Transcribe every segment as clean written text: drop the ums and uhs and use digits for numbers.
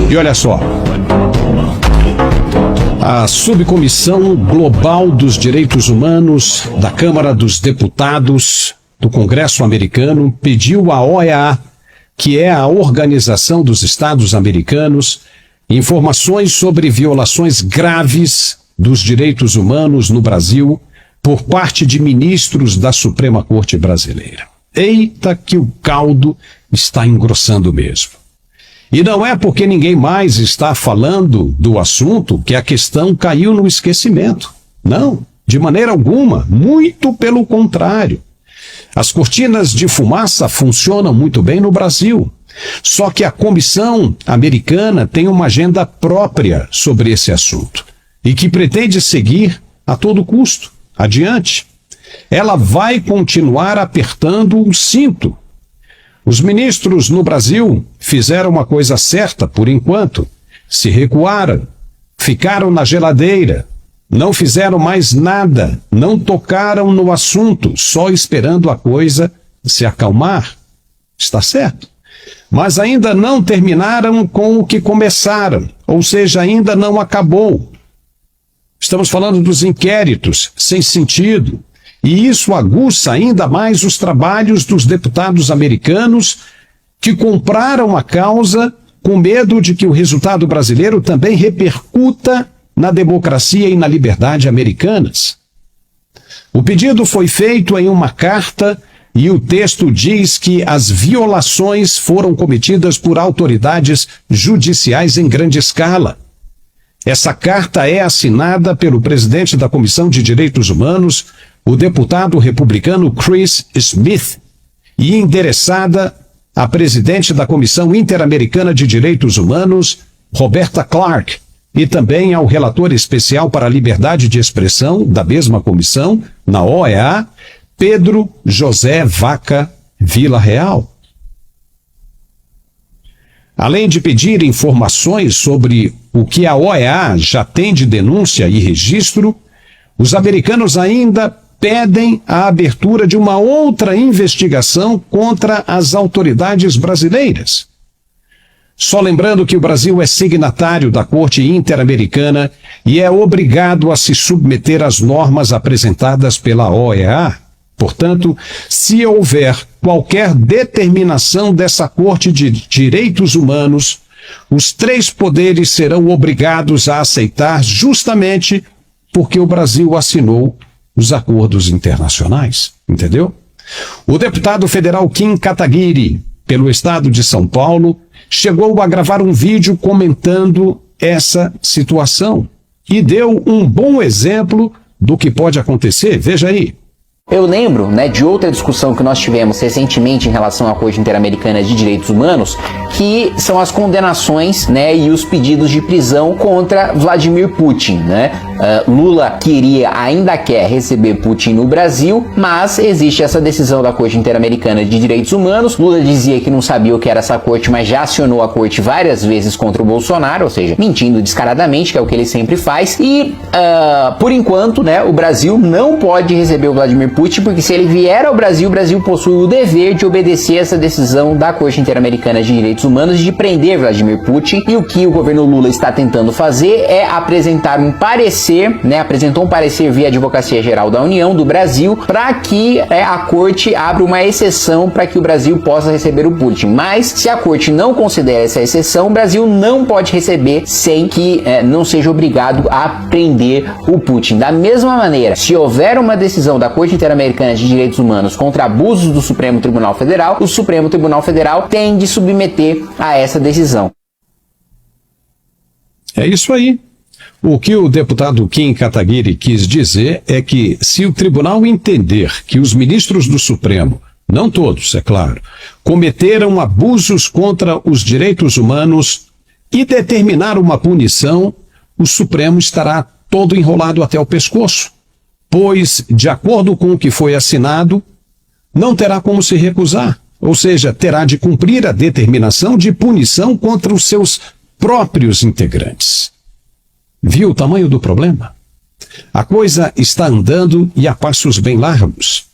E olha só, a Subcomissão Global dos Direitos Humanos da Câmara dos Deputados do Congresso Americano pediu à OEA, que é a Organização dos Estados Americanos, informações sobre violações graves dos direitos humanos no Brasil por parte de ministros da Suprema Corte Brasileira. Eita que o caldo está engrossando mesmo. E não é porque ninguém mais está falando do assunto que a questão caiu no esquecimento. Não, de maneira alguma, muito pelo contrário. As cortinas de fumaça funcionam muito bem no Brasil. Só que a Comissão Americana tem uma agenda própria sobre esse assunto e que pretende seguir a todo custo, adiante. Ela vai continuar apertando o cinto. Os ministros no Brasil fizeram uma coisa certa por enquanto, se recuaram, ficaram na geladeira, não fizeram mais nada, não tocaram no assunto, só esperando a coisa se acalmar. Está certo. Mas ainda não terminaram com o que começaram, ou seja, ainda não acabou. Estamos falando dos inquéritos sem sentido, e isso aguça ainda mais os trabalhos dos deputados americanos que compraram a causa com medo de que o resultado brasileiro também repercuta na democracia e na liberdade americanas. O pedido foi feito em uma carta e o texto diz que as violações foram cometidas por autoridades judiciais em grande escala. Essa carta é assinada pelo presidente da Comissão de Direitos Humanos, o deputado republicano Chris Smith, e endereçada à presidente da Comissão Interamericana de Direitos Humanos, Roberta Clark, e também ao relator especial para a liberdade de expressão da mesma comissão, na OEA, Pedro José Vaca Villarreal. Além de pedir informações sobre o que a OEA já tem de denúncia e registro, os americanos ainda pedem a abertura de uma outra investigação contra as autoridades brasileiras. Só lembrando que o Brasil é signatário da Corte Interamericana e é obrigado a se submeter às normas apresentadas pela OEA. Portanto, se houver qualquer determinação dessa Corte de Direitos Humanos, os três poderes serão obrigados a aceitar justamente porque o Brasil assinou os acordos internacionais, entendeu? O deputado federal Kim Kataguiri, pelo estado de São Paulo, chegou a gravar um vídeo comentando essa situação e deu um bom exemplo do que pode acontecer. Veja aí. Eu lembro, de outra discussão que nós tivemos recentemente em relação à Corte Interamericana de Direitos Humanos, que são as condenações, e os pedidos de prisão contra Vladimir Putin, Lula ainda quer receber Putin no Brasil, mas existe essa decisão da Corte Interamericana de Direitos Humanos. Lula dizia que não sabia o que era essa corte, mas já acionou a corte várias vezes contra o Bolsonaro, ou seja, mentindo descaradamente, que é o que ele sempre faz. E, por enquanto, o Brasil não pode receber o Vladimir Putin, porque se ele vier ao Brasil, o Brasil possui o dever de obedecer essa decisão da Corte Interamericana de Direitos Humanos de prender Vladimir Putin. E o que o governo Lula está tentando fazer é apresentar um parecer, apresentou um parecer via Advocacia Geral da União do Brasil, para que a Corte abra uma exceção para que o Brasil possa receber o Putin. Mas, se a Corte não considera essa exceção, o Brasil não pode receber sem que não seja obrigado a prender o Putin. Da mesma maneira, se houver uma decisão da Corte Interamericana de Direitos Humanos contra abusos do Supremo Tribunal Federal, o Supremo Tribunal Federal tem de submeter a essa decisão. É isso aí. O que o deputado Kim Kataguiri quis dizer é que, se o tribunal entender que os ministros do Supremo, não todos, é claro, cometeram abusos contra os direitos humanos e determinar uma punição, o Supremo estará todo enrolado até o pescoço, pois, de acordo com o que foi assinado, não terá como se recusar, ou seja, terá de cumprir a determinação de punição contra os seus próprios integrantes. Viu o tamanho do problema? A coisa está andando e a passos bem largos.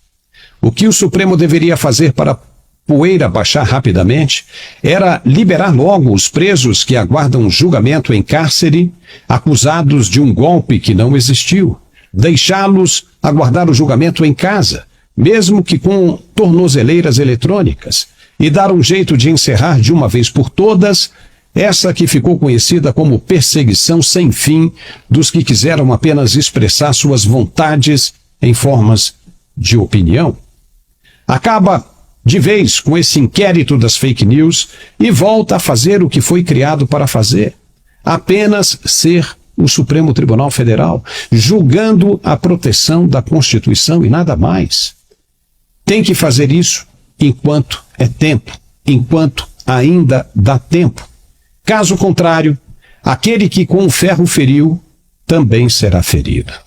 O que o Supremo deveria fazer para poeira baixar rapidamente, era liberar logo os presos que aguardam julgamento em cárcere, acusados de um golpe que não existiu. Deixá-los aguardar o julgamento em casa, mesmo que com tornozeleiras eletrônicas, e dar um jeito de encerrar de uma vez por todas essa que ficou conhecida como perseguição sem fim dos que quiseram apenas expressar suas vontades em formas de opinião. Acaba de vez com esse inquérito das fake news e volta a fazer o que foi criado para fazer: apenas ser o Supremo Tribunal Federal, julgando a proteção da Constituição e nada mais. Tem que fazer isso enquanto é tempo, enquanto ainda dá tempo. Caso contrário, aquele que com o ferro feriu, também será ferido.